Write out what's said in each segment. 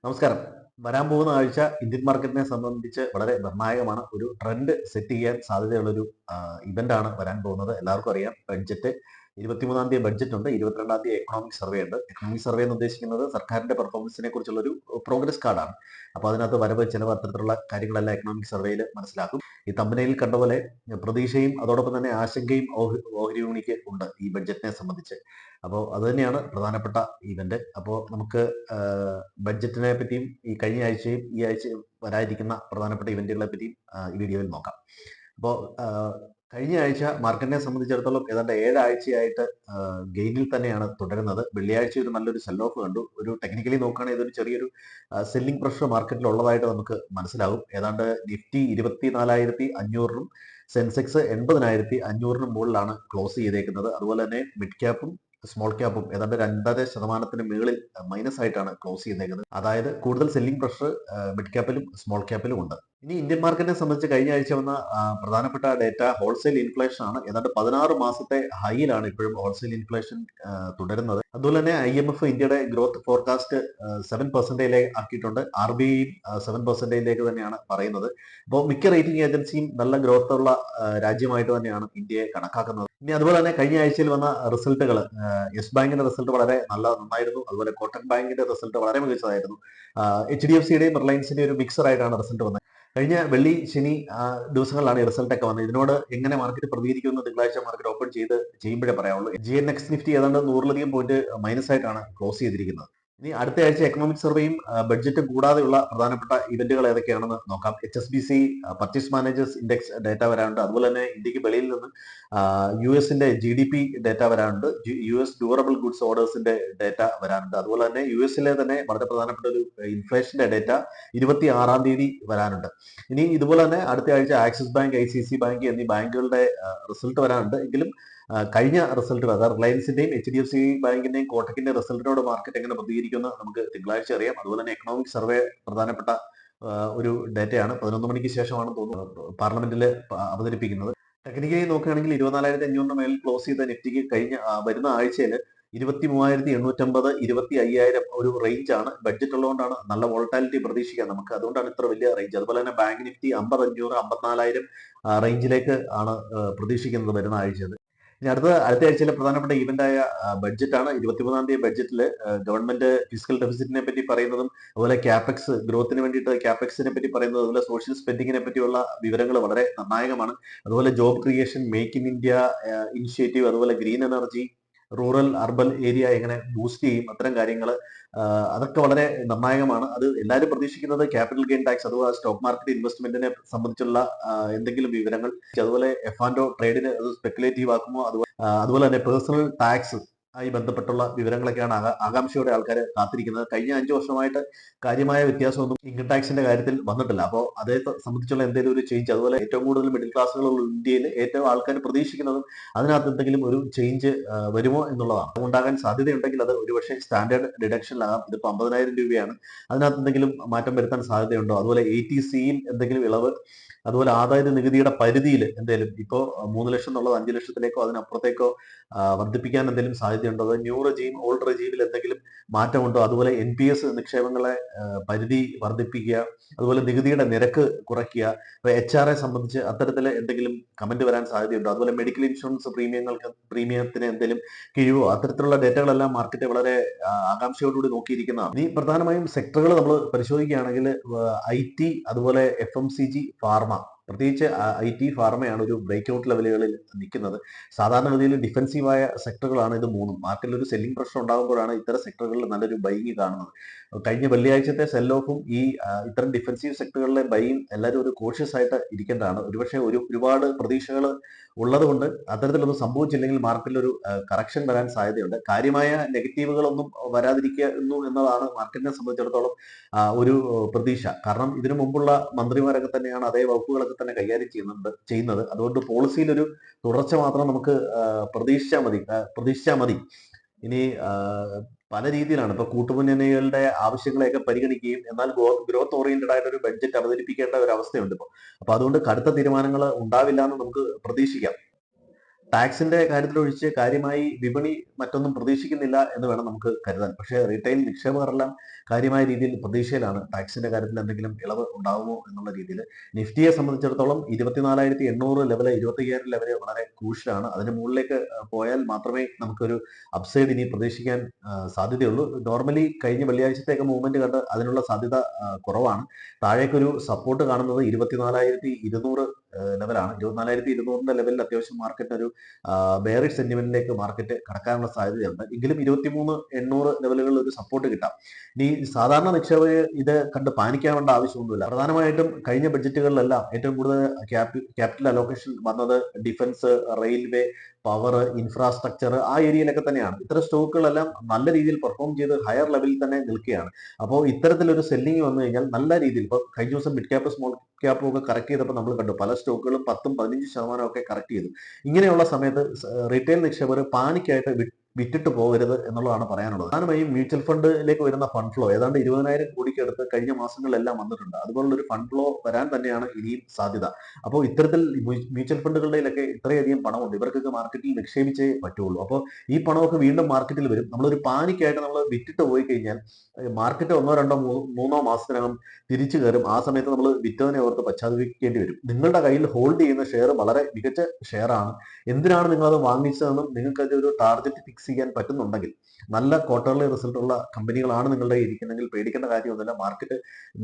നമസ്കാരം. വരാൻ പോകുന്ന ആഴ്ച ഇന്ത്യൻ മാർക്കറ്റിനെ സംബന്ധിച്ച് വളരെ നിർണായകമാണ്. ഒരു ട്രെൻഡ് സെറ്റ് ചെയ്യാൻ സാധ്യതയുള്ളൊരു ഇവന്റാണ് വരാൻ പോകുന്നത്. എല്ലാവർക്കും അറിയാം ബഡ്ജറ്റ് 23-ാം തീയതി ബഡ്ജറ്റ് ഉണ്ട്. 22-ാം തീയതി എക്കണോമിക് സർവേ ഉണ്ട്. എക്കണോമിക് സർവേ എന്ന് ഉദ്ദേശിക്കുന്നത് സർക്കാരിന്റെ പെർഫോമൻസിനെ കുറിച്ചുള്ള ഒരു പ്രോഗ്രസ് കാർഡാണ്. അപ്പോൾ അതിനകത്ത് വരവ് ചെലവ് അത്തരത്തിലുള്ള കാര്യങ്ങളെല്ലാം എക്കണോമിക് സർവേയിൽ മനസ്സിലാക്കും. ഈ തമ്പനയിൽ കണ്ട പോലെ പ്രതീക്ഷയും അതോടൊപ്പം തന്നെ ആശങ്കയും ഓഹരി വിപണിക്ക് ഉണ്ട് ഈ ബഡ്ജറ്റിനെ സംബന്ധിച്ച്. അപ്പോൾ അത് തന്നെയാണ് പ്രധാനപ്പെട്ട ഇവന്റ്. അപ്പോൾ നമുക്ക് ബഡ്ജറ്റിനെ പറ്റിയും ഈ കഴിഞ്ഞ ആഴ്ചയും ഈ ആഴ്ചയും വരാതിരിക്കുന്ന പ്രധാനപ്പെട്ട ഇവന്റുകളെ പറ്റിയും ഈ വീഡിയോയിൽ നോക്കാം. അപ്പോൾ കഴിഞ്ഞ ആഴ്ച മാർക്കറ്റിനെ സംബന്ധിച്ചിടത്തോളം ഏതാണ്ട് 7 ആഴ്ചയായിട്ട് ഗെയിനിൽ തന്നെയാണ് തുടരുന്നത്. വെള്ളിയാഴ്ച ഒരു നല്ലൊരു സെൽ ഓഫ് കണ്ടു. ഒരു ടെക്നിക്കലി നോക്കുകയാണെങ്കിൽ ഇതൊരു ചെറിയൊരു സെല്ലിംഗ് പ്രഷർ മാർക്കറ്റിൽ ഉള്ളതായിട്ട് നമുക്ക് മനസ്സിലാകും. ഏതാണ്ട് നിഫ്റ്റി 24,500-നും സെൻസെക്സ് 80,500-നും മുകളിലാണ് ക്ലോസ് ചെയ്തേക്കുന്നത്. അതുപോലെ തന്നെ മിഡ് ക്യാപ്പും സ്മോൾ ക്യാപ്പും ഏതാണ്ട് 2.5% മുകളിൽ മൈനസ് ആയിട്ടാണ് ക്ലോസ് ചെയ്തേക്കുന്നത്. അതായത് കൂടുതൽ സെല്ലിംഗ് പ്രഷർ മിഡ് ക്യാപ്പിലും സ്മോൾ ക്യാപ്പിലും ഉണ്ട്. ഇനി ഇന്ത്യൻ മാർക്കറ്റിനെ സംബന്ധിച്ച് കഴിഞ്ഞ ആഴ്ച വന്ന പ്രധാനപ്പെട്ട ഡേറ്റ ഹോൾസെയിൽ ഇൻഫ്ലേഷൻ ആണ്. ഏതാണ്ട് 16 മാസത്തെ ഹൈയിലാണ് ഇപ്പോഴും ഹോൾസെയിൽ ഇൻഫ്ലേഷൻ തുടരുന്നത്. അതുപോലെ തന്നെ IMF ഇന്ത്യയുടെ ഗ്രോത്ത് ഫോർകാസ്റ്റ് 7% ആക്കിയിട്ടുണ്ട്. RBI 7% തന്നെയാണ് പറയുന്നത്. അപ്പോൾ മിക്ക റേറ്റിംഗ് ഏജൻസിയും നല്ല ഗ്രോത്ത് ഉള്ള രാജ്യമായിട്ട് തന്നെയാണ് ഇന്ത്യയെ കണക്കാക്കുന്നത്. ഇനി അതുപോലെ തന്നെ കഴിഞ്ഞ ആഴ്ചയിൽ വന്ന റിസൾട്ടുകൾ, യെസ് ബാങ്കിന്റെ റിസൾട്ട് വളരെ നന്നായിരുന്നു. അതുപോലെ കോട്ടക് ബാങ്കിന്റെ റിസൾട്ട് വളരെ മികച്ചതായിരുന്നു. HDFCയുടെയും റിലയൻസിന്റെയും ഒരു മിക്സർ ആയിട്ടാണ് റിസൾട്ട് വന്നത്. കഴിഞ്ഞ വെള്ളി ശനി ദിവസങ്ങളിലാണ് ഈ റിസൾട്ട് ഒക്കെ വന്നത്. ഇതിനോട് എങ്ങനെ മാർക്കറ്റ് പ്രതികരിക്കുമെന്ന് തിങ്കളാഴ്ച മാർക്കറ്റ് ഓപ്പൺ ചെയ്യുമ്പോഴേ പറയാവുള്ളൂ. GNX നിഫ്റ്റി ഏതാണ്ട് 100-ലധികം പോയിന്റ് മൈനസ് ആയിട്ടാണ് ക്ലോസ് ചെയ്തിരിക്കുന്നത്. ഇനി അടുത്ത ആഴ്ച എക്കണോമിക് സർവേയും ബഡ്ജറ്റ് കൂടാതെയുള്ള പ്രധാനപ്പെട്ട ഇവന്റുകൾ ഏതൊക്കെയാണെന്ന് നോക്കാം. HSBC purchase managers index data വരാനുണ്ട്. അതുപോലെ തന്നെ ഇന്ത്യക്ക് വെളിയിൽ നിന്ന് US-ന്റെ GDP ഡേറ്റ വരാനുണ്ട്. US ഡ്യൂറബിൾ ഗുഡ്സ് ഓർഡേഴ്സിന്റെ ഡേറ്റ വരാനുണ്ട്. അതുപോലെ തന്നെ US-ലെ തന്നെ വളരെ പ്രധാനപ്പെട്ട ഒരു ഇൻഫ്ലേഷന്റെ ഡേറ്റ 26-ാം തീയതി വരാനുണ്ട്. ഇനി ഇതുപോലെ തന്നെ അടുത്ത ആഴ്ച ആക്സിസ് ബാങ്ക്, ICICI ബാങ്ക് എന്നീ ബാങ്കുകളുടെ റിസൾട്ട് വരാനുണ്ട്. എങ്കിലും കഴിഞ്ഞ റിസൾട്ടുകൾ, അതായത് റിലയൻസിന്റെയും HDFC ബാങ്കിന്റെയും കോട്ടക്കിന്റെ റിസൾട്ടിനോട് മാർക്കറ്റ് എങ്ങനെ പ്രതികരിക്കുമെന്ന് നമുക്ക് തിങ്കളാഴ്ച അറിയാം. അതുപോലെ തന്നെ എക്കണോമിക് സർവേ പ്രധാനപ്പെട്ട ഒരു ഡേറ്റയാണ്. 11 മണിക്ക് ശേഷമാണ് തോന്നുന്നു പാർലമെന്റിൽ അവതരിപ്പിക്കുന്നത്. ടെക്നിക്കലി നോക്കുകയാണെങ്കിൽ 24,500 മേൽ ക്ലോസ് ചെയ്ത നിഫ്റ്റിക്ക് വരുന്ന ആഴ്ചയിൽ 23,850, 25,000 ഒരു റേഞ്ച് ആണ്. ബഡ്ജറ്റ് ഉള്ളതുകൊണ്ടാണ് നല്ല വോളറ്റാലിറ്റി പ്രതീക്ഷിക്കാം നമുക്ക്. അതുകൊണ്ടാണ് ഇത്ര വലിയ റേഞ്ച്. അതുപോലെ തന്നെ ബാങ്ക് നിഫ്റ്റി 50,500, 54,000 റേഞ്ചിലേക്ക് ആണ് പ്രതീക്ഷിക്കുന്നത് വരുന്ന ആഴ്ചയിൽ. ഇനി അടുത്ത ആഴ്ചയിലെ പ്രധാനപ്പെട്ട ഇവന്റായ ബഡ്ജറ്റാണ്. 23-ാം തീയതി ബഡ്ജറ്റിൽ ഗവൺമെന്റ് ഫിസിക്കൽ ഡെഫിസിറ്റിനെ പറ്റി പറയുന്നതും അതുപോലെ ക്യാപെക്സ് ഗ്രോത്തിന് വേണ്ടിയിട്ട് ക്യാപെക്സിനെ പറ്റി പറയുന്നതും അതുപോലെ സോഷ്യൽ സ്പെൻഡിങ്ങിനെ പറ്റിയുള്ള വിവരങ്ങൾ വളരെ നിർണായകമാണ്. അതുപോലെ job creation, make in India initiative, അതുപോലെ green energy, rural urban area എങ്ങനെ ബൂസ്റ്റ് ചെയ്യും, അത്തരം കാര്യങ്ങൾ അതൊക്കെ വളരെ നിർണായകമാണ്. അത് എല്ലാവരും പ്രതീക്ഷിക്കുന്നത് ക്യാപിറ്റൽ ഗെയിൻ ടാക്സ് അഥവാ സ്റ്റോക്ക് മാർക്കറ്റ് ഇൻവെസ്റ്റ്മെന്റിനെ സംബന്ധിച്ചുള്ള എന്തെങ്കിലും വിവരങ്ങൾ, അതുപോലെ F&O ട്രേഡിന് അത് സ്പെക്കുലേറ്റീവ് ആക്കുമോ, അതുപോലെ തന്നെ പേഴ്സണൽ ടാക്സ് ആയി ബന്ധപ്പെട്ടുള്ള വിവരങ്ങളൊക്കെയാണ് ആകാംക്ഷയോടെ ആൾക്കാർ കാത്തിരിക്കുന്നത്. കഴിഞ്ഞ 5 വർഷമായിട്ട് കാര്യമായ വ്യത്യാസമൊന്നും ഇൻകം ടാക്സിന്റെ കാര്യത്തിൽ വന്നിട്ടില്ല. അപ്പോൾ അതേ സംബന്ധിച്ചുള്ള എന്തെങ്കിലും ഒരു ചേഞ്ച്, അതുപോലെ ഏറ്റവും കൂടുതൽ മിഡിൽ ക്ലാസ്സുകളുള്ള ഇന്ത്യയിൽ ഏറ്റവും ആൾക്കാർ പ്രതീക്ഷിക്കുന്നതും അതിനകത്ത് എന്തെങ്കിലും ഒരു ചേഞ്ച് വരുമോ എന്നുള്ളതാണ്. ഉണ്ടാകാൻ സാധ്യതയുണ്ടെങ്കിൽ അത് ഒരുപക്ഷെ സ്റ്റാൻഡേർഡ് ഡിഡക്ഷനിലാകാം. ഇതിപ്പോൾ 50,000 രൂപയാണ്. അതിനകത്ത് എന്തെങ്കിലും മാറ്റം വരുത്താൻ സാധ്യതയുണ്ടോ? അതുപോലെ ATCയിൽ എന്തെങ്കിലും ഇളവ്, അതുപോലെ ആദായ നികുതിയുടെ പരിധിയിൽ എന്തെങ്കിലും ഇപ്പോൾ 3 ലക്ഷം എന്നുള്ളത് 5 ലക്ഷത്തിലേക്കോ അതിനപ്പുറത്തേക്കോ വർദ്ധിപ്പിക്കാൻ എന്തെങ്കിലും സാധ്യതയുണ്ടോ? അതോ ന്യൂ റെജീം ഓൾഡ് റെജീമിൽ എന്തെങ്കിലും മാറ്റമുണ്ടോ? അതുപോലെ NPS നിക്ഷേപങ്ങളെ പരിധി വർദ്ധിപ്പിക്കുക, അതുപോലെ നികുതിയുടെ നിരക്ക് കുറയ്ക്കുക. ഇപ്പോൾ HRA സംബന്ധിച്ച് അത്തരത്തിൽ എന്തെങ്കിലും കമന്റ് വരാൻ സാധ്യതയുണ്ടോ? അതുപോലെ മെഡിക്കൽ ഇൻഷുറൻസ് പ്രീമിയത്തിന് എന്തെങ്കിലും കിഴിവോ, അത്തരത്തിലുള്ള ഡേറ്റകളെല്ലാം മാർക്കറ്റ് വളരെ ആകാംക്ഷയോടുകൂടി നോക്കിയിരിക്കുന്നതാണ്. ഇനി പ്രധാനമായും സെക്ടറുകൾ നമ്മൾ പരിശോധിക്കുകയാണെങ്കിൽ IT, അതുപോലെ FMCG, ഫാർമ, പ്രത്യേകിച്ച് IT, ഫാർമയാണ് ഒരു ബ്രേക്ക് ഔട്ട് ലെവലുകളിൽ നിൽക്കുന്നത്. സാധാരണഗതിയിൽ ഡിഫെൻസീവായ സെക്ടറുകളാണ് ഇത് മൂന്നും. മാർക്കറ്റിൽ ഒരു സെല്ലിംഗ് പ്രഷർ ഉണ്ടാകുമ്പോഴാണ് ഇത്തരം സെക്ടറുകളിൽ നല്ലൊരു ബൈങ് കാണുന്നത്. കഴിഞ്ഞ വെള്ളിയാഴ്ചത്തെ സെൽ ഓഫും ഈ ഇത്തരം ഡിഫെൻസീവ് സെക്ടറുകളിലെ ബൈയും എല്ലാവരും ഒരു കോഷ്യസ് ആയിട്ട് ഇരിക്കേണ്ടതാണ്. ഒരുപക്ഷെ ഒരുപാട് പ്രതീക്ഷകൾ ഉള്ളതുകൊണ്ട് അത്തരത്തിലൊന്നും സംഭവിച്ചില്ലെങ്കിൽ മാർക്കറ്റിൽ ഒരു കറക്ഷൻ വരാൻ സാധ്യതയുണ്ട്. കാര്യമായ നെഗറ്റീവുകളൊന്നും വരാതിരിക്കുന്നു എന്നതാണ് മാർക്കറ്റിനെ സംബന്ധിച്ചിടത്തോളം ഒരു പ്രതീക്ഷ. കാരണം ഇതിനു മുമ്പുള്ള മന്ത്രിമാരൊക്കെ തന്നെയാണ് അതേ വകുപ്പുകളൊക്കെ തന്നെ കൈകാര്യം ചെയ്യുന്നത്. അതുകൊണ്ട് പോളിസിയിൽ ഒരു തുടർച്ച മാത്രം നമുക്ക് പ്രതീക്ഷിച്ചാൽ മതി. ഇനി പല രീതിയിലാണ് ഇപ്പൊ കൂട്ടുമുന്നണികളുടെ ആവശ്യങ്ങളെയൊക്കെ പരിഗണിക്കുകയും എന്നാൽ ഗ്രോത്ത് ഓറിയന്റഡ് ആയിട്ട് ഒരു ബഡ്ജറ്റ് അവതരിപ്പിക്കേണ്ട ഒരു അവസ്ഥയുണ്ട് ഇപ്പോൾ. അപ്പൊ അതുകൊണ്ട് കടുത്ത തീരുമാനങ്ങൾ ഉണ്ടാവില്ല എന്ന് നമുക്ക് പ്രതീക്ഷിക്കാം. ടാക്സിന്റെ കാര്യത്തിലൊഴിച്ച് കാര്യമായി വിപണി മറ്റൊന്നും പ്രതീക്ഷിക്കുന്നില്ല എന്ന് വേണം നമുക്ക് കരുതാൻ. പക്ഷേ റീറ്റെയിൽ നിക്ഷേപകരെല്ലാം കാര്യമായ രീതിയിൽ പ്രതീക്ഷയിലാണ് ടാക്സിന്റെ കാര്യത്തിൽ എന്തെങ്കിലും ഇളവ് ഉണ്ടാകുമോ എന്നുള്ള രീതിയിൽ. നിഫ്റ്റിയെ സംബന്ധിച്ചിടത്തോളം 24,800 ലെവല് 25,000 ലെവല് വളരെ ക്രൂഷ്യലാണ്. അതിന് മുകളിലേക്ക് പോയാൽ മാത്രമേ നമുക്കൊരു അപ്സൈഡ് ഇനി പ്രതീക്ഷിക്കാൻ സാധ്യതയുള്ളൂ. നോർമലി കഴിഞ്ഞ വെള്ളിയാഴ്ചത്തേക്ക് മൂവ്മെന്റ് കണ്ട് അതിനുള്ള സാധ്യത കുറവാണ്. താഴേക്കൊരു സപ്പോർട്ട് കാണുന്നത് 24,200 ലെവലാണ്. 24,200 ലെവലിൽ അത്യാവശ്യം മാർക്കറ്റ് ഒരു ബെയറിഷ് സെന്റിമെന്റിലേക്ക് മാർക്കറ്റ് കടക്കാനുള്ള സാധ്യതയുണ്ട്. എങ്കിലും 23,800 ലെവലുകളിൽ ഒരു സപ്പോർട്ട് കിട്ടാം. ഇനി സാധാരണ നിക്ഷേപകർ ഇത് കണ്ട് പാനിക്കാവേണ്ട ആവശ്യമൊന്നുമില്ല. പ്രധാനമായിട്ടും കഴിഞ്ഞ ബഡ്ജറ്റുകളിലെല്ലാം ഏറ്റവും കൂടുതൽ ക്യാപിറ്റൽ അലോക്കേഷൻ വന്നത് ഡിഫൻസ്, റെയിൽവേ, പവർ, ഇൻഫ്രാസ്ട്രക്ചർ ആ ഏരിയയിലൊക്കെ തന്നെയാണ്. ഇത്തരം സ്റ്റോക്കുകളെല്ലാം നല്ല രീതിയിൽ പെർഫോം ചെയ്ത് ഹയർ ലെവലിൽ തന്നെ നിൽക്കുകയാണ്. അപ്പോൾ ഇത്തരത്തിലൊരു സെല്ലിംഗ് വന്നു കഴിഞ്ഞാൽ നല്ല രീതിയിൽ ഇപ്പോൾ കഴിഞ്ഞ ദിവസം മിഡ് ക്യാപ്പ് സ്മോൾ ക്യാപ്പും ഒക്കെ കറക്റ്റ് ചെയ്തപ്പോൾ നമ്മൾ കണ്ടു പല സ്റ്റോക്കുകളും 10-15% ഒക്കെ കറക്റ്റ് ചെയ്തു. ഇങ്ങനെയുള്ള സമയത്ത് റീറ്റെയിൽ നിക്ഷേപകർ പാനിക്കായിട്ട് വിറ്റിട്ട് പോകരുത് എന്നുള്ളതാണ് പറയാനുള്ളത്. പ്രധാനമായും മ്യൂച്വൽ ഫണ്ടിലേക്ക് വരുന്ന ഫണ്ട് ഫ്ലോ ഏതാണ്ട് 20,000 കോടിക്ക് അടുത്ത് കഴിഞ്ഞ മാസങ്ങളിലെല്ലാം വന്നിട്ടുണ്ട്. അതുപോലുള്ള ഒരു ഫണ്ട് ഫ്ലോ വരാൻ തന്നെയാണ് ഇനിയും സാധ്യത. അപ്പോൾ ഇത്തരത്തിൽ മ്യൂച്വൽ ഫണ്ടുകളിലൊക്കെ ഇത്രയധികം പണമുണ്ട്, ഇവർക്കൊക്കെ മാർക്കറ്റിൽ നിക്ഷേപിച്ചേ പറ്റുള്ളൂ. അപ്പോൾ ഈ പണമൊക്കെ വീണ്ടും മാർക്കറ്റിൽ വരും. നമ്മളൊരു പാനിക്കായിട്ട് നമ്മൾ വിറ്റിട്ട് പോയി കഴിഞ്ഞാൽ മാർക്കറ്റ് 1-2-3 മാസത്തിനകം തിരിച്ചു കയറും. ആ സമയത്ത് നമ്മൾ വിറ്റതിനെ ഓർത്ത് പശ്ചാത്തപിക്കേണ്ടി വരും. നിങ്ങളുടെ കയ്യിൽ ഹോൾഡ് ചെയ്യുന്ന ഷെയർ വളരെ മികച്ച ഷെയർ ആണ്. എന്തിനാണ് നിങ്ങളത് വാങ്ങിച്ചതെന്നും നിങ്ങൾക്ക് ഒരു ടാർഗറ്റ് ഫിക്സ് ചെയ്യാൻ പറ്റുന്നുണ്ടെങ്കിൽ, നല്ല ക്വാർട്ടർലി റിസൾട്ട് ഉള്ള കമ്പനികളാണ് നിങ്ങളുടെ ഇരിക്കുന്നെങ്കിൽ പേടിക്കേണ്ട കാര്യമൊന്നുമില്ല. മാർക്കറ്റ്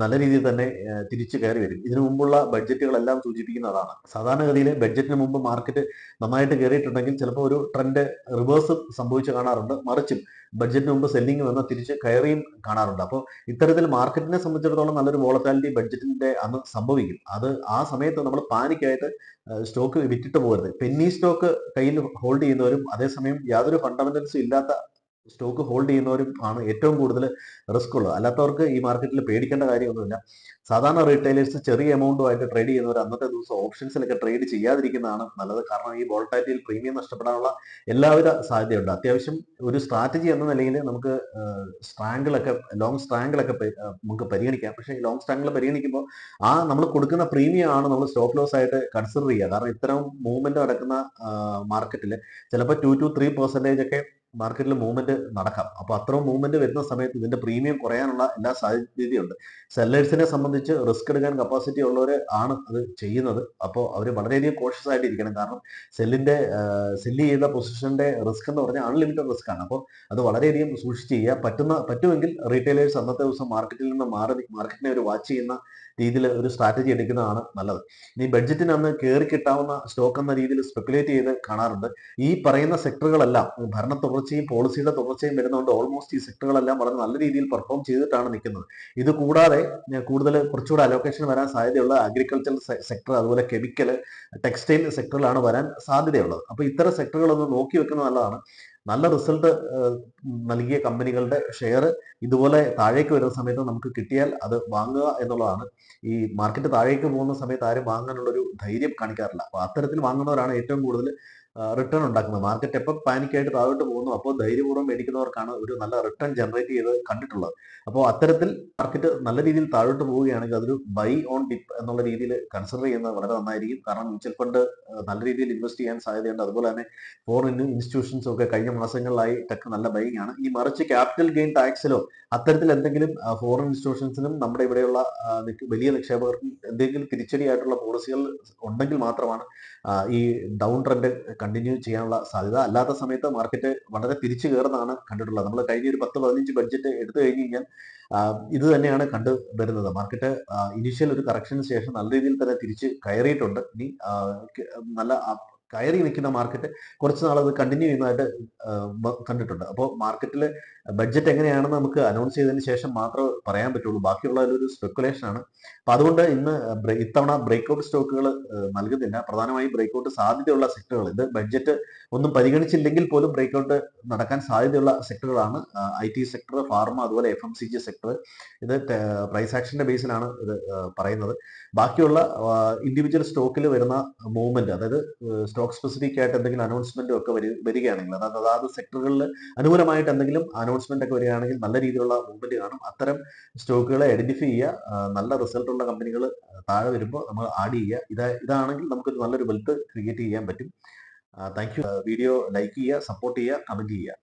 നല്ല രീതിയിൽ തന്നെ തിരിച്ചു കയറി വരും. ഇതിനു മുമ്പുള്ള ബഡ്ജറ്റുകളെല്ലാം സൂചിപ്പിക്കുന്നതാണ്. സാധാരണഗതിയിൽ ബഡ്ജറ്റിന് മുമ്പ് മാർക്കറ്റ് നന്നായിട്ട് കയറിയിട്ടുണ്ടെങ്കിൽ ചിലപ്പോൾ ഒരു ട്രെൻഡ് റിവേഴ്സ് സംഭവിച്ച് കാണാറുണ്ട്. മറിച്ചും ബഡ്ജറ്റിന് മുമ്പ് സെല്ലിംഗ് വന്ന് തിരിച്ച് കയറിയും കാണാറുണ്ട്. അപ്പോൾ ഇത്തരത്തിൽ മാർക്കറ്റിനെ സംബന്ധിച്ചിടത്തോളം നല്ലൊരു വോളറ്റാലിറ്റി ബഡ്ജറ്റിന്റെ അന്ന് സംഭവിക്കും. അത് ആ സമയത്ത് നമ്മൾ പാനിക്കായിട്ട് സ്റ്റോക്ക് വിറ്റിട്ട് പോകരുത്. പെന്നി സ്റ്റോക്ക് കയ്യിൽ ഹോൾഡ് ചെയ്യുന്നവരും അതേസമയം യാതൊരു ഫണ്ടമെന്റൽസും ഇല്ലാത്ത സ്റ്റോക്ക് ഹോൾഡ് ചെയ്യുന്നവരും ആണ് ഏറ്റവും കൂടുതൽ റിസ്ക് ഉള്ളത്. അല്ലാത്തവർക്ക് ഈ മാർക്കറ്റിൽ പേടിക്കേണ്ട കാര്യമൊന്നുമില്ല. സാധാരണ റീറ്റെയിലേഴ്സ് ചെറിയ എമൗണ്ടുമായിട്ട് ട്രേഡ് ചെയ്യുന്നവർ അന്നത്തെ ദിവസം ഓപ്ഷൻസിലൊക്കെ ട്രേഡ് ചെയ്യാതിരിക്കുന്നതാണ് നല്ലത്. കാരണം ഈ വോളറ്റാലിറ്റിയിൽ പ്രീമിയം നഷ്ടപ്പെടാനുള്ള എല്ലാവിധ സാധ്യതയുണ്ട്. അത്യാവശ്യം ഒരു സ്ട്രാറ്റജി എന്ന നിലയിൽ നമുക്ക് ലോങ് സ്ട്രാങ്കിളൊക്കെ നമുക്ക് പരിഗണിക്കാം. പക്ഷേ ലോങ് സ്ട്രാങ്കിൾ പരിഗണിക്കുമ്പോൾ നമ്മൾ കൊടുക്കുന്ന പ്രീമിയം ആണ് നമ്മൾ സ്റ്റോപ്പ് ലോസ് ആയിട്ട് കൺസിഡർ ചെയ്യുക. കാരണം ഇത്തരം മൂവ്മെന്റ് നടക്കുന്ന മാർക്കറ്റിൽ ചിലപ്പോൾ 2-3% ഒക്കെ മാർക്കറ്റിൽ മൂവ്മെന്റ് നടക്കാം. അപ്പോൾ അത്രയും മൂവ്മെന്റ് വരുന്ന സമയത്ത് ഇതിന്റെ പ്രീമിയം കുറയാനുള്ള എല്ലാ സാധ്യതയുണ്ട്. സെല്ലേഴ്സിനെ സംബന്ധിച്ച് റിസ്ക് എടുക്കാൻ കപ്പാസിറ്റി ഉള്ളവർ ആണ് അത് ചെയ്യുന്നത്. അപ്പോൾ അവർ വളരെയധികം കോഷ്യസ് ആയിട്ട് ഇരിക്കണം. കാരണം സെല്ല് ചെയ്ത പൊസിഷന്റെ റിസ്ക് എന്ന് പറഞ്ഞാൽ അൺലിമിറ്റഡ് റിസ്ക് ആണ്. അപ്പോൾ അത് വളരെയധികം സൂക്ഷിച്ച് ചെയ്യുക. പറ്റുമെങ്കിൽ റീറ്റെയിലേഴ്സ് അന്നത്തെ ദിവസം മാർക്കറ്റിൽ നിന്ന് മാറി മാർക്കറ്റിനെ ഒരു വാച്ച് ചെയ്യുന്ന രീതിയിൽ ഒരു സ്ട്രാറ്റജി എടുക്കുന്നതാണ് നല്ലത്. ഇനി ബഡ്ജറ്റിന് അന്ന് കയറി കിട്ടാവുന്ന സ്റ്റോക്ക് എന്ന രീതിയിൽ സ്പെക്കുലേറ്റ് ചെയ്ത് കാണാറുണ്ട്. ഈ പറയുന്ന സെക്ടറുകളെല്ലാം ഭരണ തുടർച്ചയും പോളിസിയുടെ തുടർച്ചയും വരുന്നതുകൊണ്ട് ഓൾമോസ്റ്റ് ഈ സെക്ടറുകളെല്ലാം വളരെ നല്ല രീതിയിൽ പെർഫോം ചെയ്തിട്ടാണ് നിൽക്കുന്നത്. ഇത് കൂടാതെ കൂടുതൽ കുറച്ചുകൂടെ അലോക്കേഷൻ വരാൻ സാധ്യതയുള്ള അഗ്രികൾച്ചർ സെക്ടർ, അതുപോലെ കെമിക്കൽ, ടെക്സ്റ്റൈൽ സെക്ടറിലാണ് വരാൻ സാധ്യതയുള്ളത്. അപ്പോൾ ഇത്തരം സെക്ടറുകളൊന്ന് നോക്കി വെക്കുന്നത് നല്ലതാണ്. നല്ല റിസൾട്ട് നൽകിയ കമ്പനികളുടെ ഷെയർ ഇതുപോലെ താഴേക്ക് വരുന്ന സമയത്ത് നമുക്ക് കിട്ടിയാൽ അത് വാങ്ങുക എന്നുള്ളതാണ്. ഈ മാർക്കറ്റ് താഴേക്ക് പോകുന്ന സമയത്ത് ആരും വാങ്ങാനുള്ളൊരു ധൈര്യം കാണിക്കാറില്ല. അപ്പോൾ അത്തരത്തിൽ വാങ്ങുന്നവരാണ് ഏറ്റവും കൂടുതൽ റിട്ടേൺ ഉണ്ടാക്കുന്നത്. മാർക്കറ്റ് എപ്പോൾ പാനിക്കായിട്ട് താഴോട്ട് പോകുന്നു അപ്പോൾ ധൈര്യപൂർവ്വം മേടിക്കുന്നവർക്കാണ് ഒരു നല്ല റിട്ടേൺ ജനറേറ്റ് ചെയ്ത് കണ്ടിട്ടുള്ളത്. അപ്പോൾ അത്തരത്തിൽ മാർക്കറ്റ് നല്ല രീതിയിൽ താഴോട്ട് പോവുകയാണെങ്കിൽ അതൊരു ബൈ ഓൺ ഡിപ്പ് എന്നുള്ള രീതിയിൽ കൺസിഡർ ചെയ്യുന്നത് വളരെ നന്നായിരിക്കും. കാരണം മ്യൂച്വൽ ഫണ്ട് നല്ല രീതിയിൽ ഇൻവെസ്റ്റ് ചെയ്യാൻ സാധ്യതയുണ്ട്. അതുപോലെ തന്നെ ഫോറിൻ ഇൻസ്റ്റിറ്റ്യൂഷൻസും ഒക്കെ കഴിഞ്ഞ മാസങ്ങളിലായി ടെക്ക് നല്ല ബൈങ് ആണ്. ഈ മറിച്ച് ക്യാപിറ്റൽ ഗെയിൻ ടാക്സിലോ അത്തരത്തിൽ എന്തെങ്കിലും ഫോറിൻ ഇൻസ്റ്റിറ്റ്യൂഷൻസിനും നമ്മുടെ ഇവിടെയുള്ള വലിയ നിക്ഷേപകർക്കും എന്തെങ്കിലും തിരിച്ചടിയായിട്ടുള്ള പോളിസികൾ ഉണ്ടെങ്കിൽ മാത്രമാണ് ഈ ഡൗൺ ട്രെൻഡ് കണ്ടിന്യൂ ചെയ്യാനുള്ള സാധ്യത. അല്ലാത്ത സമയത്ത് മാർക്കറ്റ് വളരെ തിരിച്ചു കയറുന്നതാണ് കണ്ടിട്ടുള്ളത്. നമ്മൾ കഴിഞ്ഞ ഒരു 10-15 ബഡ്ജറ്റ് എടുത്തു കഴിഞ്ഞ് കഴിഞ്ഞാൽ ഇത് തന്നെയാണ് കണ്ടു വരുന്നത്. മാർക്കറ്റ് ഇനീഷ്യൽ ഒരു കറക്ഷന് ശേഷം നല്ല രീതിയിൽ തന്നെ തിരിച്ച് കയറിയിട്ടുണ്ട്. ഇനി നല്ല കയറി നിൽക്കുന്ന മാർക്കറ്റ് കുറച്ച് നാളത് കണ്ടിന്യൂ ചെയ്യുന്നതായിട്ട് കണ്ടിട്ടുണ്ട്. അപ്പോൾ മാർക്കറ്റിൽ ബഡ്ജറ്റ് എങ്ങനെയാണെന്ന് നമുക്ക് അനൗൺസ് ചെയ്തതിന് ശേഷം മാത്രമേ പറയാൻ പറ്റുള്ളൂ. ബാക്കിയുള്ള ഒരു സ്പെക്കുലേഷൻ ആണ്. അപ്പൊ അതുകൊണ്ട് ഇത്തവണ ബ്രേക്ക്ഔട്ട് സ്റ്റോക്കുകൾ നൽകുന്നില്ല. പ്രധാനമായും ബ്രേക്ക്ഔട്ട് സാധ്യതയുള്ള സെക്ടറുകൾ, ഇത് ബഡ്ജറ്റ് ഒന്നും പരിഗണിച്ചില്ലെങ്കിൽ പോലും ബ്രേക്ക്ഔട്ട് നടക്കാൻ സാധ്യതയുള്ള സെക്ടറുകളാണ് IT സെക്ടർ, ഫാർമ, അതുപോലെ FMCG സെക്ടർ. ഇത് പ്രൈസ് ആക്ഷന്റെ ബേസിലാണ് ഇത് പറയുന്നത്. ബാക്കിയുള്ള ഇൻഡിവിജ്വൽ സ്റ്റോക്കിൽ വരുന്ന മൂവ്മെന്റ്, അതായത് സ്റ്റോക്ക് സ്പെസിഫിക് ആയിട്ട് എന്തെങ്കിലും അനൗൺസ്മെന്റും ഒക്കെ വരികയാണെങ്കിൽ, അതായത് സെക്ടറുകളിൽ അനുകൂലമായിട്ട് എന്തെങ്കിലും അനൗൺസ്മെന്റ് ഒക്കെ വരികയാണെങ്കിൽ നല്ല രീതിയിലുള്ള മൂവ്മെന്റ് കാണും. അത്തരം സ്റ്റോക്കുകളെ ഐഡന്റിഫൈ ചെയ്യുക. നല്ല റിസൾട്ട് ഉള്ള കമ്പനികൾ താഴെ വരുമ്പോൾ നമ്മൾ ആഡ് ചെയ്യുക. ഇതാണെങ്കിൽ നമുക്ക് നല്ലൊരു വെൽത്ത് ക്രിയേറ്റ് ചെയ്യാൻ പറ്റും. Thank you. വീഡിയോ ലൈക്ക് ചെയ്യുക, സപ്പോർട്ട് ചെയ്യുക, കമന്റ് ചെയ്യുക.